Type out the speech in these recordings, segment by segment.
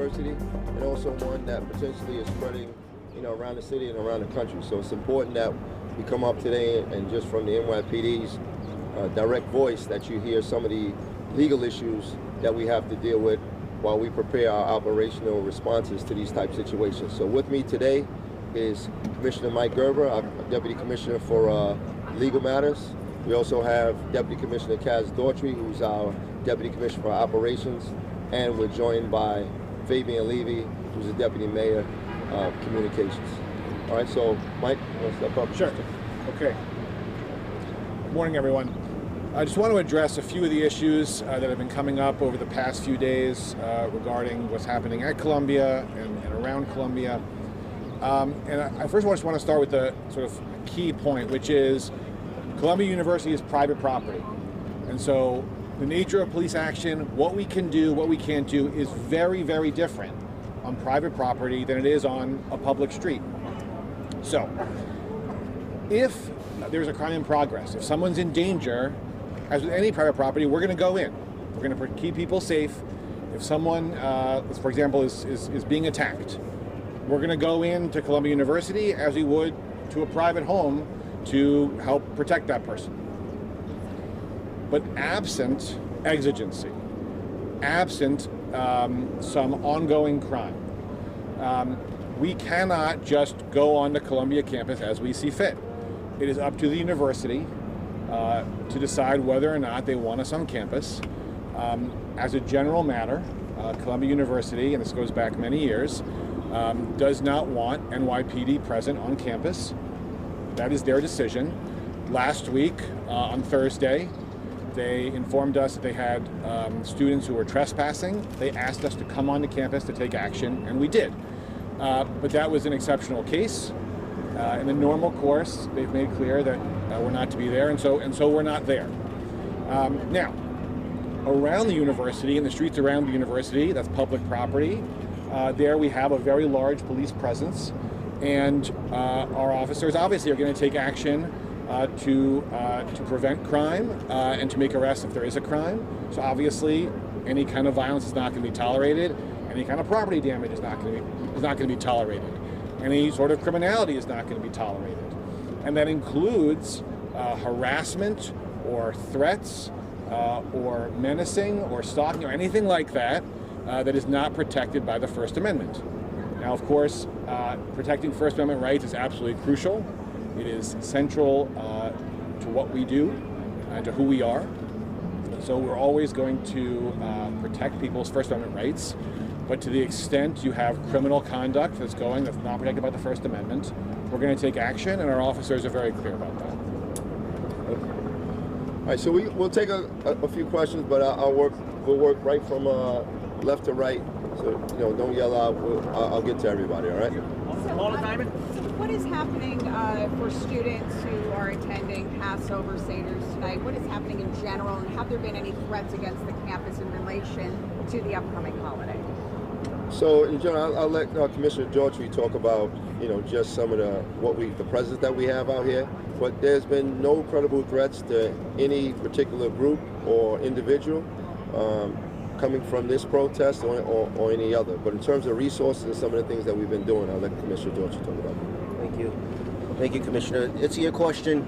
University, and also one that potentially is spreading, around the city and around the country. So it's important that we come up today and just from the NYPD's direct voice that you hear some of the legal issues that we have to deal with while we prepare our operational responses to these type situations. So with me today is Commissioner Mike Gerber, our Deputy Commissioner for Legal Matters. We also have Deputy Commissioner Kaz Daughtry, who's our Deputy Commissioner for Operations, and we're joined by Fabian Levy, who's the Deputy Mayor of Communications. All right, so Mike, you want to step up? Sure. Okay. Good morning, everyone. I just want to address a few of the issues that have been coming up over the past few days regarding what's happening at Columbia and around Columbia. And I first just want to start with the sort of key point, which is Columbia University is private property. And so the nature of police action, what we can do, what we can't do, is very, very different on private property than it is on a public street. So if there's a crime in progress, if someone's in danger, as with any private property, we're going to go in. We're going to keep people safe. If someone, for example, is being attacked, we're going to go into Columbia University as we would to a private home to help protect that person. But absent exigency, absent some ongoing crime, we cannot just go on the Columbia campus as we see fit. It is up to the university to decide whether or not they want us on campus. As a general matter, Columbia University, and this goes back many years, does not want NYPD present on campus. That is their decision. Last week, on Thursday, they informed us that they had students who were trespassing. They asked us to come onto campus to take action, and we did. But that was an exceptional case. In the normal course, they've made clear that we're not to be there, and so we're not there. Now, around the university, in the streets around the university, that's public property, there we have a very large police presence, and our officers obviously are going to take action to prevent crime and to make arrests if there is a crime. So obviously, any kind of violence is not going to be tolerated. Any kind of property damage is not going to be tolerated. Any sort of criminality is not going to be tolerated. And that includes harassment or threats or menacing or stalking or anything like that that is not protected by the First Amendment. Now, of course, protecting First Amendment rights is absolutely crucial. It is central to what we do and to who we are. So we're always going to protect people's First Amendment rights. But to the extent you have criminal conduct that's not protected by the First Amendment, we're going to take action, and our officers are very clear about that. All right, so we'll take a few questions, but we'll work right from left to right. So don't yell out. I'll get to everybody. All right. So what is happening for students who are attending Passover Seder's tonight? What is happening in general, and have there been any threats against the campus in relation to the upcoming holiday? So in general, I'll let Commissioner Daughtry talk about just some of the presence that we have out here. But there's been no credible threats to any particular group or individual coming from this protest or any other. But in terms of resources and some of the things that we've been doing, I'll let Commissioner Daughtry talk about it. Thank you, Commissioner. To your question,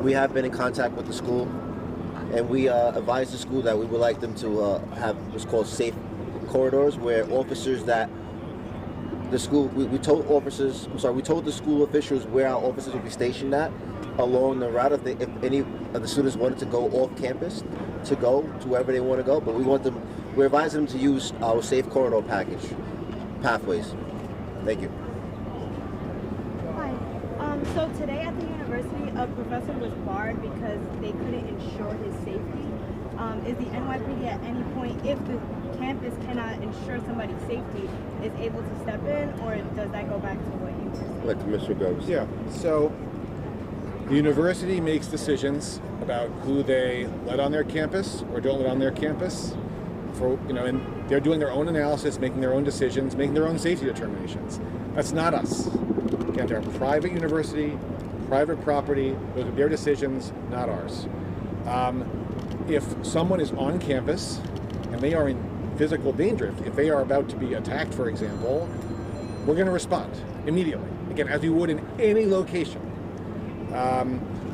we have been in contact with the school, and we advised the school that we would like them to have what's called safe corridors, where officers that the school, we told the school officials where our officers will be stationed at along the route if any of the students wanted to go off campus to go to wherever they want to go. But we're advising them to use our safe corridor pathways. Thank you. Hi. So today at the university, a professor was barred because they couldn't ensure his safety. Is the NYPD at any point, if the campus cannot ensure somebody's safety, is able to step in, or does that go back to what you were saying? Let Commissioner Gerber. Yeah. So the university makes decisions about who they let on their campus or don't let on their campus. And they're doing their own analysis, making their own decisions, making their own safety determinations. That's not us. Again, they're a private university, private property. Those are their decisions, not ours. If someone is on campus and they are in physical danger. If they are about to be attacked, for example, we're going to respond immediately, again, as we would in any location.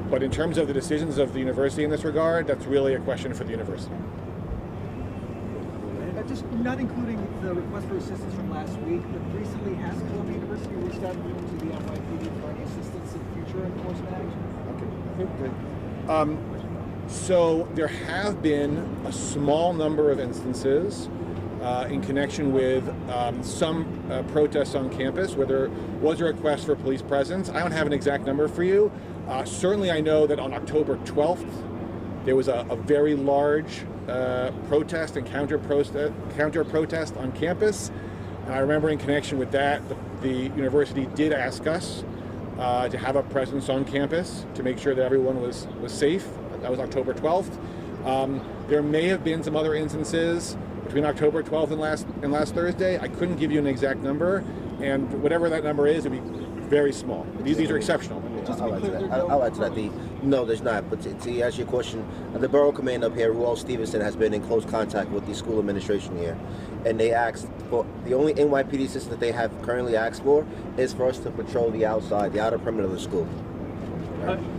But in terms of the decisions of the university in this regard, that's really a question for the university. Just not including the request for assistance from last week, but recently has Columbia University reached out to the NYPD for any assistance in future enforcement action? Okay. So there have been a small number of instances in connection with some protests on campus where there was a request for police presence. I don't have an exact number for you. Certainly I know that on October 12th, there was a very large protest and counter protest on campus. And I remember in connection with that, the university did ask us to have a presence on campus to make sure that everyone was safe. That was October 12th. There may have been some other instances between October 12th and last Thursday. I couldn't give you an exact number, and whatever that number is, it'd be very small. These are exceptional. I'll add to that. No, there's not. But to answer your question, the borough command up here, Ruel Stevenson, has been in close contact with the school administration here, and they asked for the only NYPD assistance that they have currently asked for is for us to patrol the outer perimeter of the school.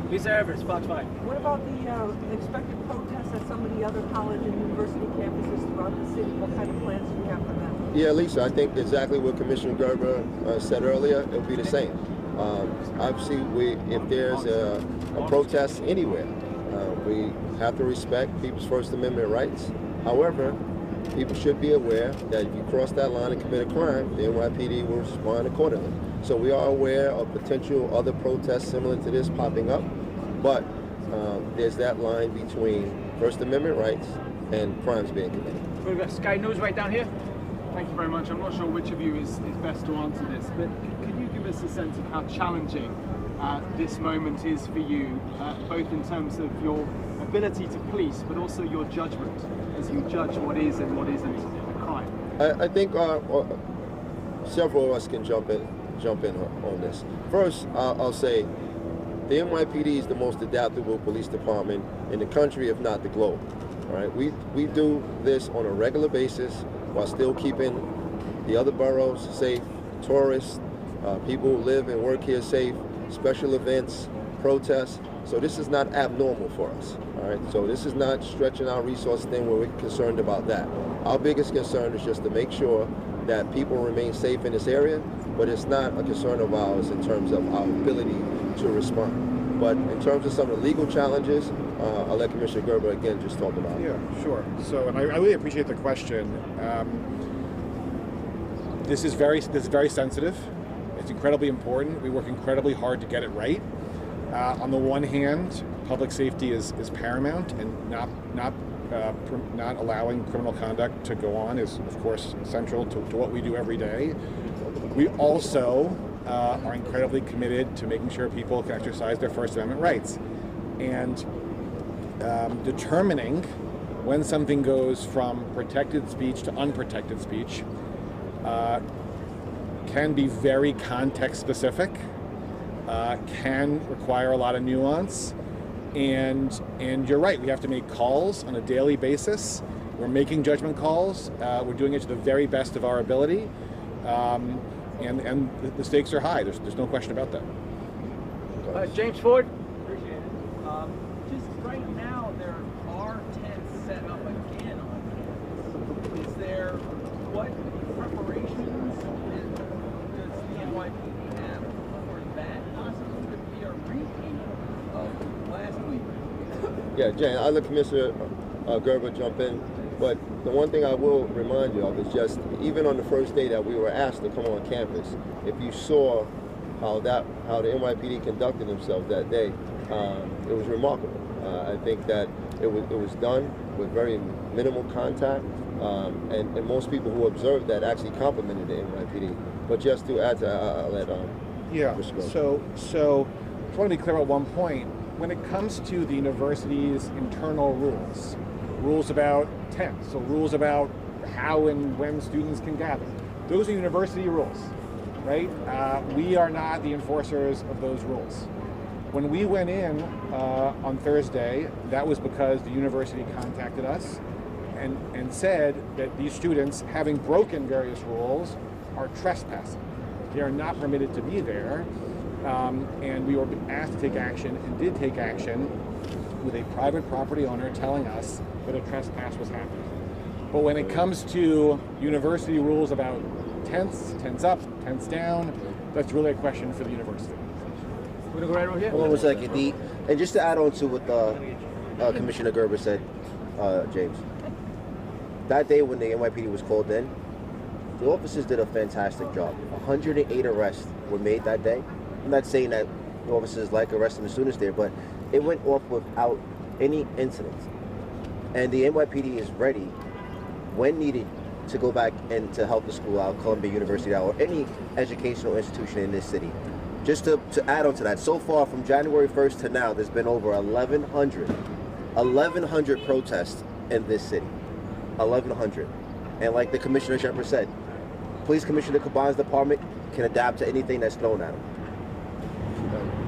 Lisa Evers, Fox 5. What about the expected protests at some of the other college and university campuses throughout the city? What kind of plans do you have for them? Yeah, Lisa, I think exactly what Commissioner Gerber said earlier, it'll be the same. Obviously, if there's a protest anywhere, we have to respect people's First Amendment rights. However, people should be aware that if you cross that line and commit a crime, the NYPD will respond accordingly. So we are aware of potential other protests similar to this popping up, but there's that line between First Amendment rights and crimes being committed. We've got Sky News right down here. Thank you very much. I'm not sure which of you is best to answer this, but can you give us a sense of how challenging this moment is for you, both in terms of your ability to police, but also your judgment as you judge what is and what isn't a crime? I think several of us can jump in on this. First, I'll say the NYPD is the most adaptable police department in the country, if not the globe. All right, we do this on a regular basis while still keeping the other boroughs safe, tourists, people who live and work here safe, special events, protests. So this is not abnormal for us. All right, so this is not stretching our resources thin where we're concerned about that. Our biggest concern is just to make sure that people remain safe in this area, but it's not a concern of ours in terms of our ability to respond. But in terms of some of the legal challenges, I'll let Commissioner Gerber again just talk about it. Yeah, sure. So, and I really appreciate the question. This is very sensitive. It's incredibly important. We work incredibly hard to get it right. On the one hand, public safety is paramount, and not allowing criminal conduct to go on is, of course, central to what we do every day. We also are incredibly committed to making sure people can exercise their First Amendment rights. And determining when something goes from protected speech to unprotected speech can be very context specific, can require a lot of nuance, and you're right, we have to make calls on a daily basis. We're making judgment calls. We're doing it to the very best of our ability, and the stakes are high. There's no question about that. James Ford. Appreciate it. Just right now, there are tents set up again on campus. Is there, what preparations does the NYPD have for that? Possibly could be a repeat of last week. Yeah, Jane, I'll let Commissioner Gerber jump in. But the one thing I will remind you of is just, even on the first day that we were asked to come on campus, if you saw how the NYPD conducted themselves that day, it was remarkable. I think that it was done with very minimal contact, and most people who observed that actually complimented the NYPD. But just to add to, I'll let Mr. Gerber. So I want to be clear about one point. When it comes to the university's internal rules about tents, so rules about how and when students can gather, those are university rules, right? We are not the enforcers of those rules. When we went in on Thursday, that was because the university contacted us and said that these students, having broken various rules, are trespassing. They are not permitted to be there, and we were asked to take action and did take action with a private property owner telling us that a trespass was happening. But when it comes to university rules about tents up, tents down, that's really a question for the university. We're gonna go right over here. Hold on one second. And just to add on to what Commissioner Gerber said, James, that day when the NYPD was called in, the officers did a fantastic job. 108 arrests were made that day. I'm not saying that the officers like arresting the students there, but it went off without any incidents. And the NYPD is ready, when needed, to go back and to help the school out, Columbia University out, or any educational institution in this city. Just to add on to that, so far from January 1st to now, there's been over 1,100 protests in this city. 1,100. And like the Commissioner Shepherd said, Police Commissioner Caban's department can adapt to anything that's thrown at them.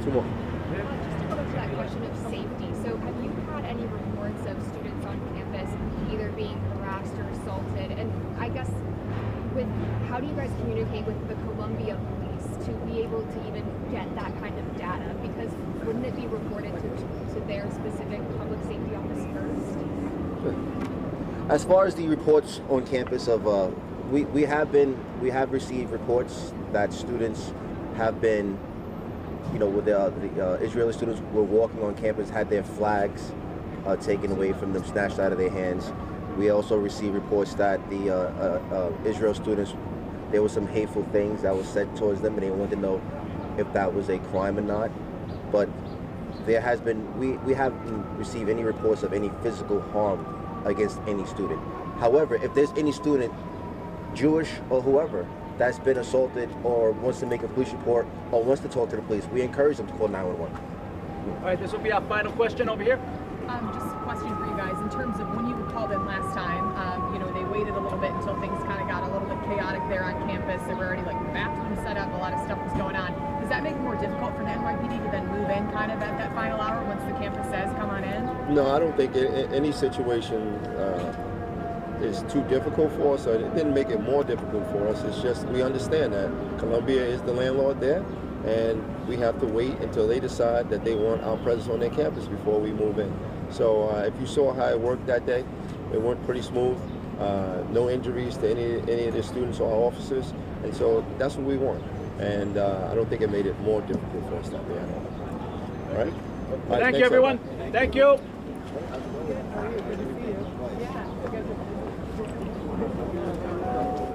Two more. Just to go back to that question of safety. So have you had any reports of students on campus either being harassed or assaulted? And I guess how do you guys communicate with the Columbia police to be able to even get that kind of data? Because wouldn't it be reported to their specific public safety office first? Sure. As far as the reports on campus of, we have received reports that students have been, with the Israeli students were walking on campus, had their flags taken away from them, snatched out of their hands. We also received reports that the Israel students, there were some hateful things that was said towards them, and they wanted to know if that was a crime or not. But there has been, we haven't received any reports of any physical harm against any student. However, if there's any student, Jewish or whoever, that's been assaulted or wants to make a police report or wants to talk to the police, we encourage them to call 911. All right, this will be our final question over here. Just a question for you guys. In terms of when you called in last time, they waited a little bit until things kind of got a little bit chaotic there on campus. There were already bathrooms set up, a lot of stuff was going on. Does that make it more difficult for the NYPD to then move in kind of at that final hour once the campus says come on in? No, I don't think any situation is too difficult for us. So it didn't make it more difficult for us. It's just we understand that Columbia is the landlord there, and we have to wait until they decide that they want our presence on their campus before we move in. So if you saw how it worked that day, it went pretty smooth. No injuries to any of the students or officers, and so that's what we want. And I don't think it made it more difficult for us that day at all. All right? Thank you, everyone. Thank you. Good to see you. Yeah.